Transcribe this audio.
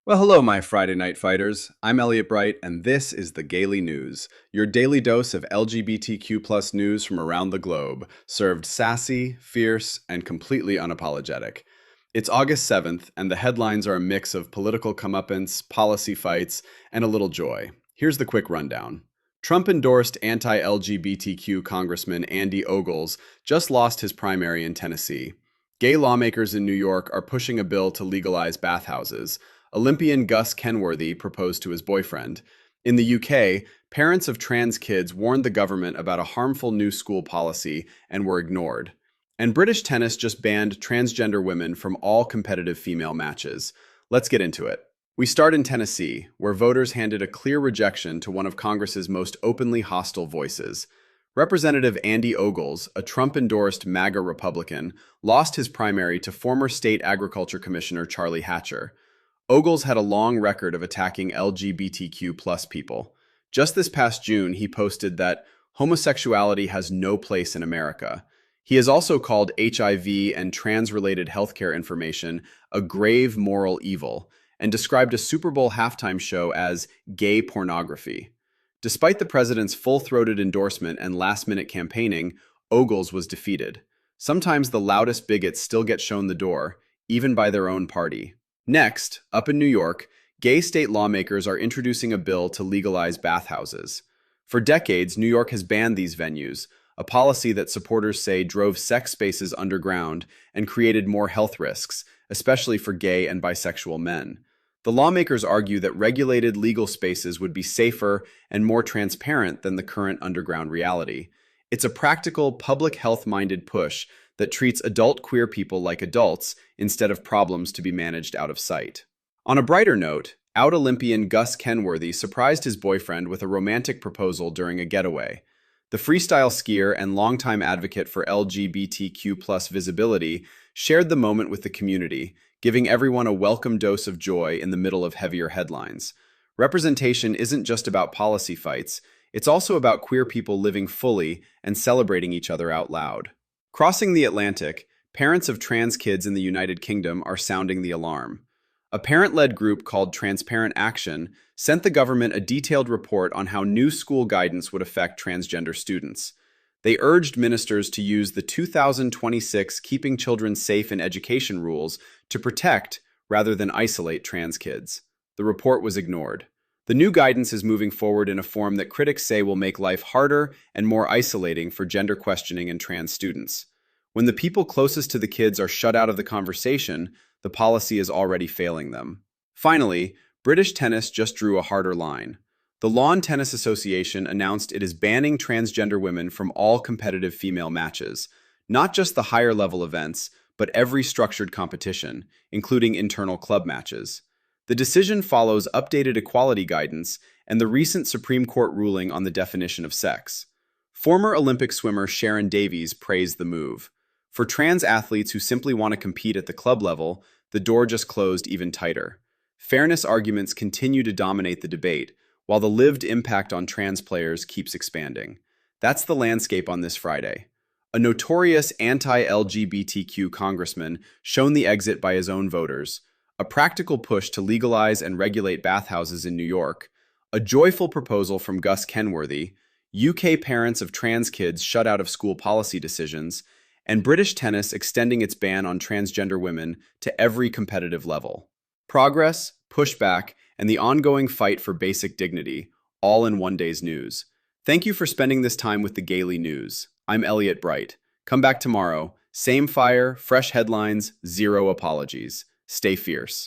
Well, hello, my Friday night fighters. I'm Elliot Bright, and this is the Gaily News, your daily dose of LGBTQ plus news from around the globe, served sassy, fierce, and completely unapologetic. It's August 7th, and the headlines are a mix of political comeuppance, policy fights, and a little joy. Here's the quick rundown. Trump endorsed anti LGBTQ Congressman Andy Ogles just lost his primary in Tennessee. Gay lawmakers in New York are pushing a bill to legalize bathhouses. Olympian Gus Kenworthy proposed to his boyfriend. In the UK, parents of trans kids warned the government about a harmful new school policy and were ignored. And British tennis just banned transgender women from all competitive female matches. Let's get into it. We start in Tennessee, where voters handed a clear rejection to one of Congress's most openly hostile voices. Representative Andy Ogles, a Trump-endorsed MAGA Republican, lost his primary to former State Agriculture Commissioner Charlie Hatcher. Ogles had a long record of attacking LGBTQ plus people. Just this past June, he posted that homosexuality has no place in America. He has also called HIV and trans-related healthcare information a grave moral evil and described a Super Bowl halftime show as gay pornography. Despite the president's full-throated endorsement and last-minute campaigning, Ogles was defeated. Sometimes the loudest bigots still get shown the door, even by their own party. Next, up in New York, gay state lawmakers are introducing a bill to legalize bathhouses. For decades, New York has banned these venues, a policy that supporters say drove sex spaces underground and created more health risks, especially for gay and bisexual men. The lawmakers argue that regulated legal spaces would be safer and more transparent than the current underground reality. It's a practical, public health-minded push that treats adult queer people like adults instead of problems to be managed out of sight. On a brighter note, out Olympian Gus Kenworthy surprised his boyfriend with a romantic proposal during a getaway. The freestyle skier and longtime advocate for LGBTQ plus visibility shared the moment with the community, giving everyone a welcome dose of joy in the middle of heavier headlines. Representation isn't just about policy fights, it's also about queer people living fully and celebrating each other out loud. Crossing the Atlantic, parents of trans kids in the United Kingdom are sounding the alarm. A parent-led group called Transparent Action sent the government a detailed report on how new school guidance would affect transgender students. They urged ministers to use the 2026 Keeping Children Safe in Education rules to protect rather than isolate trans kids. The report was ignored. The new guidance is moving forward in a form that critics say will make life harder and more isolating for gender questioning and trans students. When the people closest to the kids are shut out of the conversation, the policy is already failing them. Finally, British tennis just drew a harder line. The Lawn Tennis Association announced it is banning transgender women from all competitive female matches, not just the higher level events, but every structured competition, including internal club matches. The decision follows updated equality guidance and the recent Supreme Court ruling on the definition of sex. Former Olympic swimmer Sharon Davies praised the move. For trans athletes who simply want to compete at the club level, the door just closed even tighter. Fairness arguments continue to dominate the debate, while the lived impact on trans players keeps expanding. That's the landscape on this Friday. A notorious anti-LGBTQ congressman shown the exit by his own voters, a practical push to legalize and regulate bathhouses in New York, a joyful proposal from Gus Kenworthy, UK parents of trans kids shut out of school policy decisions, and British tennis extending its ban on transgender women to every competitive level. Progress, pushback, and the ongoing fight for basic dignity, all in one day's news. Thank you for spending this time with the Gaily News. I'm Elliot Bright. Come back tomorrow. Same fire, fresh headlines, zero apologies. Stay fierce.